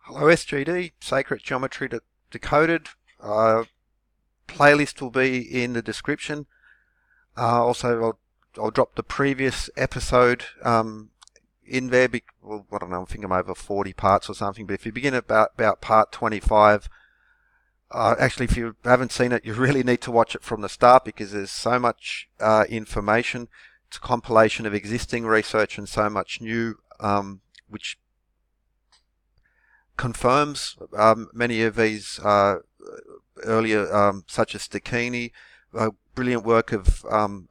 Hello SGD, Sacred Geometry Decoded. Playlist will be in the description. Also, I'll drop the previous episode in there. Well, I don't know, I think I'm over 40 parts or something. But if you begin at about part 25, actually, if you haven't seen it, you really need to watch it from the start because there's so much information. It's a compilation of existing research and so much new, which confirms many of these earlier, such as Stachini, brilliant work of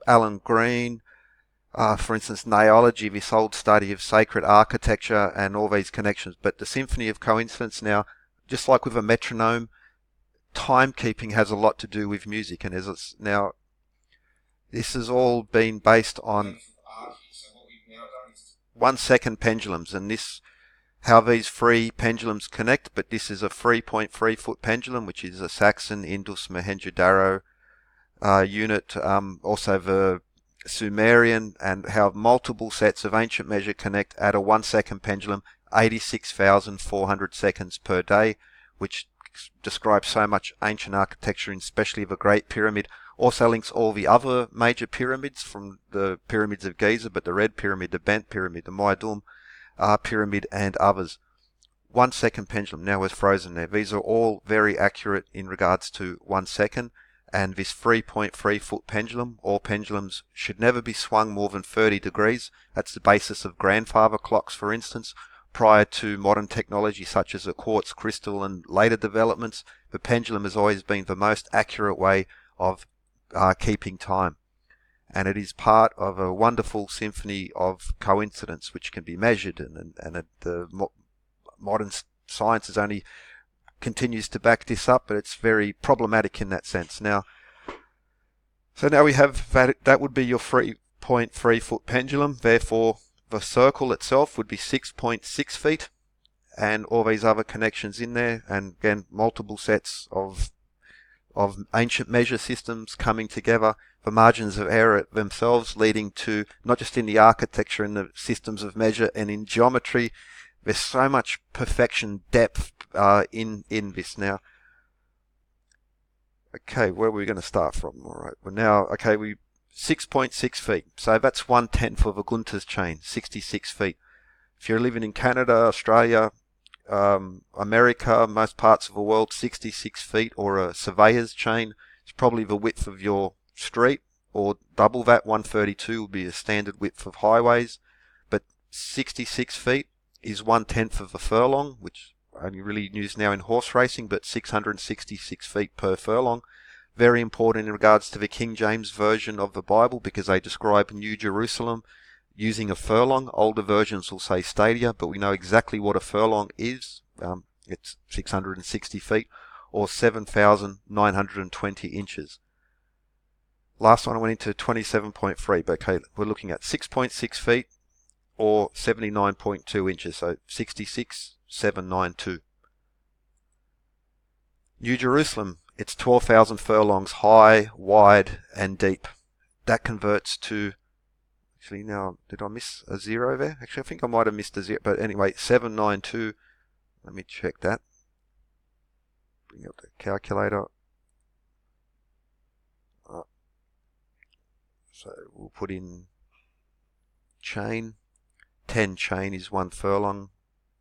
Alan Green, for instance, Neology, this old study of sacred architecture and all these connections. But the Symphony of Coincidence now, just like with a metronome, timekeeping has a lot to do with music, and now this has all been based on 1 second pendulums, and this how these three pendulums connect, but this is a 3.3 foot pendulum, which is a Saxon, Indus, Mohenjo-Daro unit, also the Sumerian, and how multiple sets of ancient measure connect at a 1 second pendulum, 86,400 seconds per day, which describes so much ancient architecture, and especially the Great Pyramid. Also links all the other major pyramids from the pyramids of Giza, but the Red Pyramid, the Bent Pyramid, the Maidoum Pyramid, and others. 1 second pendulum now was frozen there. These are all very accurate in regards to 1 second, and this 3.3 foot pendulum, all pendulums should never be swung more than 30 degrees. That's the basis of grandfather clocks, for instance. Prior to modern technology such as a quartz crystal and later developments, the pendulum has always been the most accurate way of keeping time. And it is part of a wonderful symphony of coincidence which can be measured, and the modern science is only continues to back this up, but it's very problematic in that sense. Now we have that would be your 3.3 foot pendulum. Therefore, the circle itself would be 6.6 feet, and all these other connections in there, and again multiple sets of ancient measure systems coming together, the margins of error themselves leading to, not just in the architecture and the systems of measure and in geometry, there's so much perfection, depth in this now. Okay, where are we going to start from? All right, well now, okay, 6.6 feet, so that's 1/10 of a Gunter's chain, 66 feet. If you're living in Canada, Australia, America, most parts of the world, 66 feet, or a surveyor's chain is probably the width of your street, or double that. 132 would be a standard width of highways, but 66 feet is 1/10 of a furlong, which only really used now in horse racing, but 666 feet per furlong. Very important in regards to the King James version of the Bible, because they describe New Jerusalem using a furlong. Older versions will say stadia, but we know exactly what a furlong is. It's 660 feet, or 7,920 inches. Last one I went into 27.3, but okay, we're looking at 6.6 feet, or 79.2 inches, so 66,792. New Jerusalem, it's 12,000 furlongs high, wide, and deep. That converts to, actually now, did I miss a zero there? Actually, I think I might have missed a zero, but anyway, 792, let me check that. Bring up the calculator. So we'll put in chain. 10 chain is 1 furlong.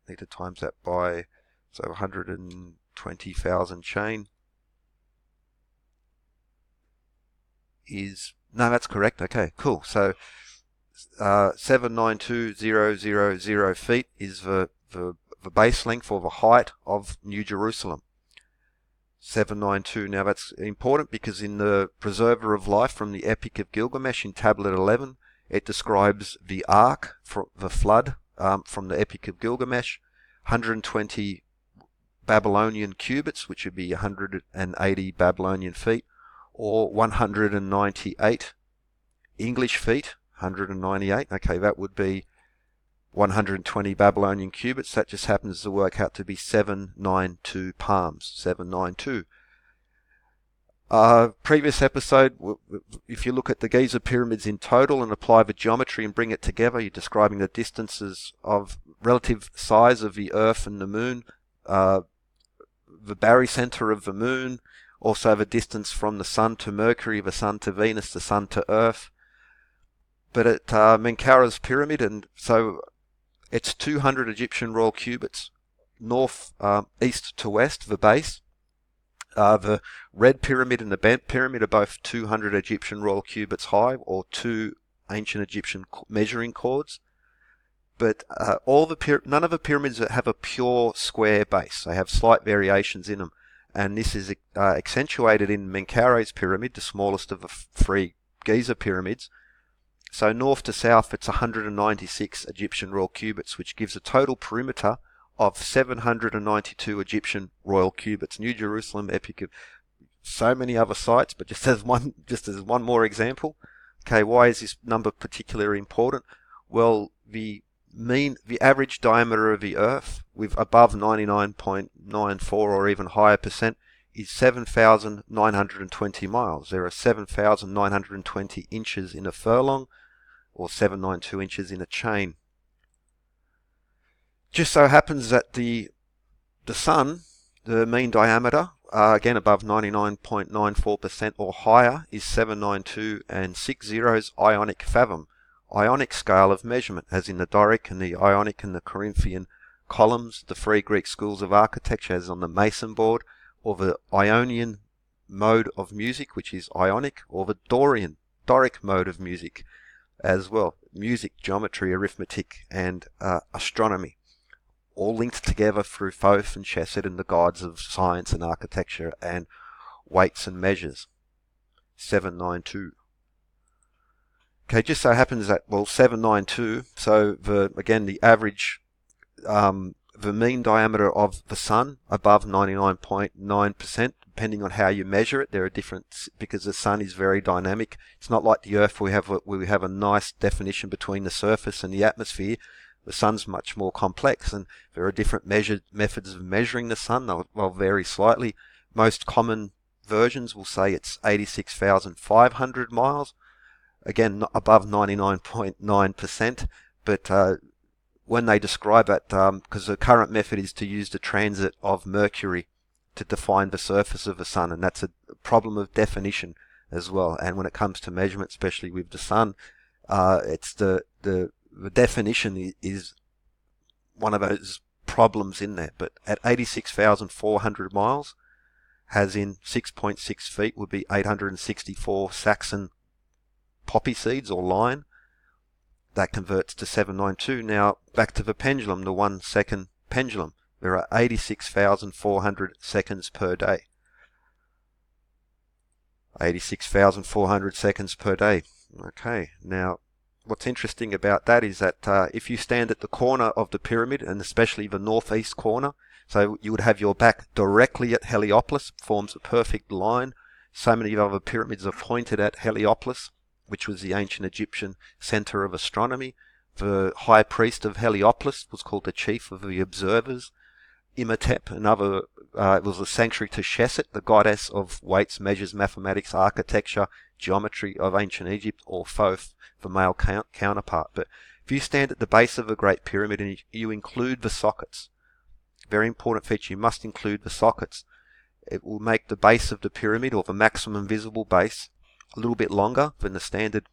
Need to times that by, so 120,000 chain is, no, that's correct. Okay, cool. So 792,000 feet is the base length, or the height of New Jerusalem. 792. Now that's important because in the Preserver of Life from the Epic of Gilgamesh in tablet 11, it describes the ark, for the flood, from the Epic of Gilgamesh, 120 Babylonian cubits, which would be 180 Babylonian feet, or 198 English feet, 198. Okay, that would be 120 Babylonian cubits. That just happens to work out to be 792 palms. 792. Previous episode, if you look at the Giza pyramids in total and apply the geometry and bring it together, you're describing the distances of relative size of the Earth and the Moon the barycenter of the moon, also the distance from the sun to Mercury, the sun to Venus, the sun to Earth. But at Menkaure's pyramid, and so it's 200 Egyptian royal cubits, north, east to west, the base. The red pyramid and the bent pyramid are both 200 Egyptian royal cubits high, or 2 ancient Egyptian measuring cords. But none of the pyramids have a pure square base. They have slight variations in them. And this is accentuated in Menkaure's pyramid, the smallest of the 3 Giza pyramids. So north to south, it's 196 Egyptian royal cubits, which gives a total perimeter of 792 Egyptian royal cubits. New Jerusalem, Epic of so many other sites, but just as one more example. Okay, why is this number particularly important? Well, the average diameter of the Earth, with above 99.94 or even higher percent, is 7,920 miles. There are 7,920 inches in a furlong, or 792 inches in a chain. Just so happens that the Sun, the mean diameter, again above 99.94% or higher, is 792 and 6 zeros Ionic fathom. Ionic scale of measurement, as in the Doric and the Ionic and the Corinthian columns, the 3 Greek schools of architecture, as on the Mason board, or the Ionian mode of music, which is Ionic, or the Doric mode of music as well. Music, geometry, arithmetic, and astronomy, all linked together through Thoth and Chesed and the gods of science and architecture and weights and measures. 792. Okay, just so happens that, 792, so the average, the mean diameter of the Sun, above 99.9%, depending on how you measure it. There are different, because the Sun is very dynamic. It's not like the Earth, where we have a nice definition between the surface and the atmosphere. The Sun's much more complex, and there are different methods of measuring the Sun. They'll vary slightly. Most common versions will say it's 86,500 miles. Again, above 99.9%, but when they describe it, because the current method is to use the transit of Mercury to define the surface of the Sun, and that's a problem of definition as well. And when it comes to measurement, especially with the Sun, it's the definition is one of those problems in there. But at 86,400 miles, as in 6.6 feet, would be 864 Saxon poppy seeds or line. That converts to 792. Now, back to the pendulum, the 1 second pendulum. There are 86,400 seconds per day. 86,400 seconds per day. Okay, now, what's interesting about that is that if you stand at the corner of the pyramid, and especially the northeast corner, so you would have your back directly at Heliopolis, forms a perfect line. So many other pyramids are pointed at Heliopolis, which was the ancient Egyptian center of astronomy. The high priest of Heliopolis was called the chief of the observers. Imhotep, another, it was a sanctuary to Chesed, the goddess of weights, measures, mathematics, architecture, geometry of ancient Egypt, or Thoth, the male counterpart. But if you stand at the base of a great pyramid and you include the sockets, very important feature, you must include the sockets. It will make the base of the pyramid, or the maximum visible base, a little bit longer than the standard.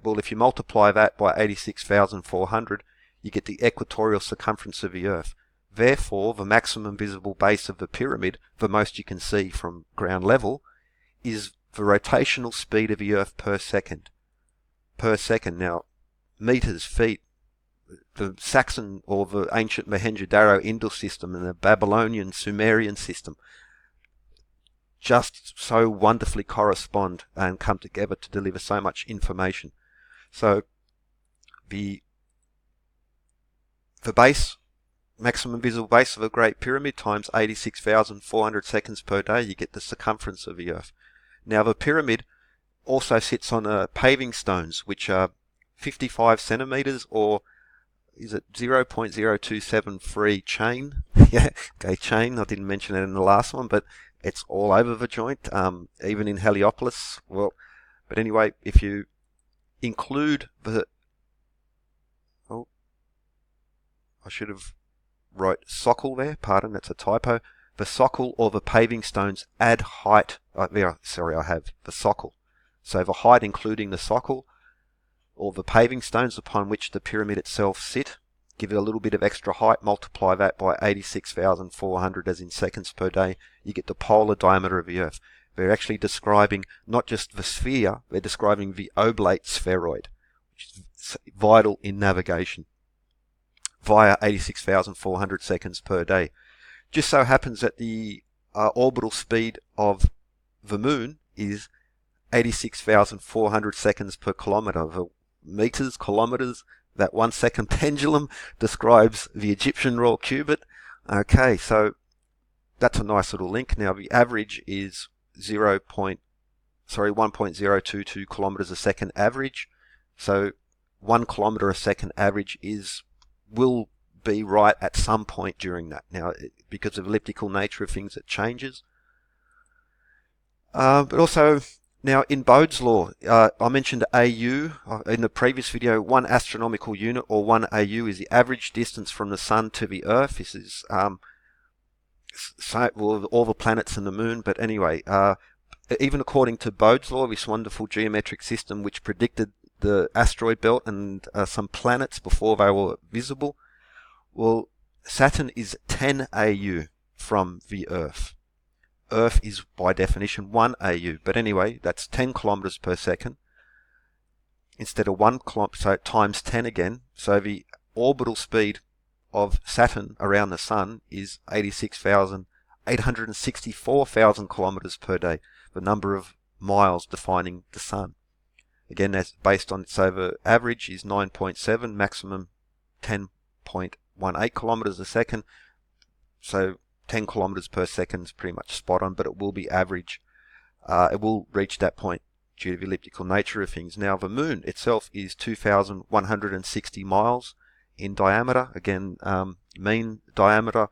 Well, if you multiply that by 86,400, you get the equatorial circumference of the Earth. Therefore, the maximum visible base of the pyramid, the most you can see from ground level, is the rotational speed of the Earth per second. Per second. Now, meters, feet, the Saxon or the ancient Mohenjo-Daro Indus system and the Babylonian Sumerian system just so wonderfully correspond and come together to deliver so much information. So the base, maximum visible base of a Great Pyramid times 86,400 seconds per day, you get the circumference of the Earth. Now the pyramid also sits on paving stones, which are 55 centimeters, or is it 0.0273 chain? Yeah, okay, chain. I didn't mention it in the last one, but it's all over the joint, even in Heliopolis. Well, but anyway, if you include the... Oh, I should have wrote socle there, pardon, that's a typo. The socle or the paving stones add height. Sorry, I have the socle. So the height including the socle or the paving stones upon which the pyramid itself sit. Give it a little bit of extra height, multiply that by 86,400 as in seconds per day. You get the polar diameter of the Earth. They're actually describing not just the sphere, they're describing the oblate spheroid, which is vital in navigation, via 86,400 seconds per day. Just so happens that the orbital speed of the Moon is 86,400 seconds per kilometre. The meters, kilometres, that 1 second pendulum describes the Egyptian royal cubit. Okay, so that's a nice little link. Now the average is 1.022 kilometres a second average. So 1 kilometre a second average will be right at some point during that. Now, because of the elliptical nature of things, it changes. But also, now in Bode's law, I mentioned AU in the previous video. 1 astronomical unit, or 1 AU, is the average distance from the Sun to the Earth. This is all the planets and the Moon. But anyway, even according to Bode's law, this wonderful geometric system which predicted the asteroid belt and some planets before they were visible, well, Saturn is 10 AU from the Earth. Earth is by definition 1 AU, but anyway, that's 10 kilometers per second instead of 1 kilometer, so times 10 again. So the orbital speed of Saturn around the Sun is 864,000 kilometers per day, the number of miles defining the Sun. Again, that's based on, so the average is 9.7, maximum 10.18 kilometers a second. So 10 kilometers per second is pretty much spot on, but it will be average. It will reach that point due to the elliptical nature of things. Now, the Moon itself is 2,160 miles in diameter. Again, mean diameter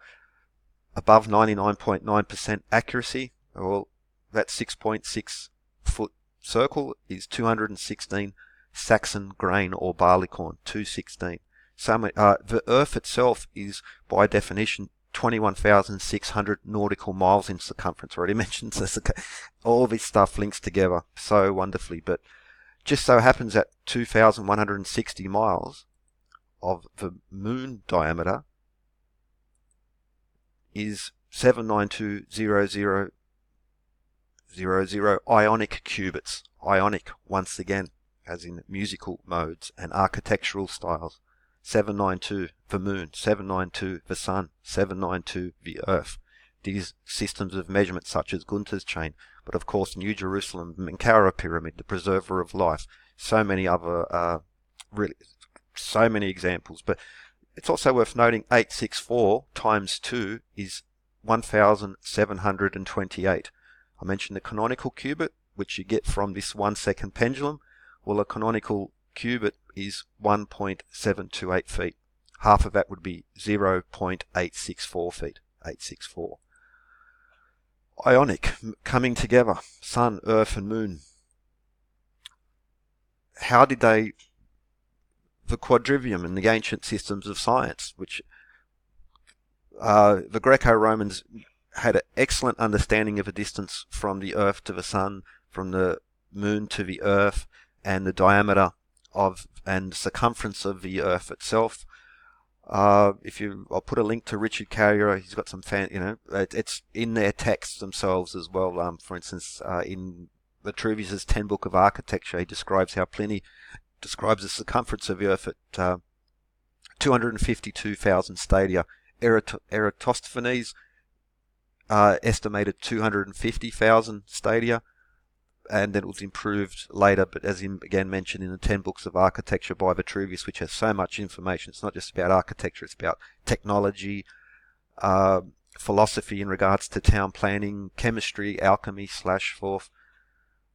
above 99.9% accuracy. Well, that 6.6 foot circle is 216 Saxon grain or barleycorn, 216. So the Earth itself is, by definition, 21,600 nautical miles in circumference. I already mentioned this. All this stuff links together so wonderfully, but just so happens that 2,160 miles of the Moon diameter is 792,000 ionic cubits. Ionic, once again, as in musical modes and architectural styles. 792 the Moon, 792 the Sun, 792 the Earth. These systems of measurement such as Gunter's chain, but of course New Jerusalem, Menkaure Pyramid, the preserver of life, so many other, so many examples. But it's also worth noting 864 times 2 is 1,728. I mentioned the canonical cubit, which you get from this 1 second pendulum. Well, a canonical cubit is 1.728 feet. Half of that would be 0.864 feet. 864. Ionic, coming together, Sun, Earth and Moon. How did the quadrivium and the ancient systems of science, which the Greco-Romans had an excellent understanding of the distance from the Earth to the Sun, from the Moon to the Earth, and the diameter of and circumference of the Earth itself. I'll put a link to Richard Carrier. He's got some it's in their texts themselves as well. For instance, in Vitruvius's 10 Book of Architecture, he describes how Pliny describes the circumference of the Earth at 252,000 stadia. Eratosthenes estimated 250,000 stadia, and then it was improved later, but as again mentioned in the 10 Books of Architecture by Vitruvius, which has so much information. It's not just about architecture, it's about technology, philosophy in regards to town planning, chemistry, alchemy / forth.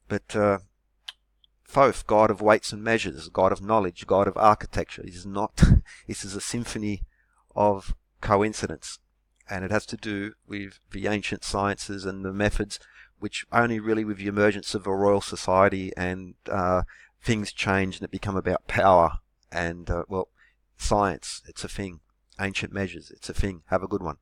But Thoth, god of weights and measures, god of knowledge, god of architecture, is not. This is a symphony of coincidence, and it has to do with the ancient sciences and the methods, which only really with the emergence of a royal society and things change and it become about power and, science. It's a thing. Ancient measures. It's a thing. Have a good one.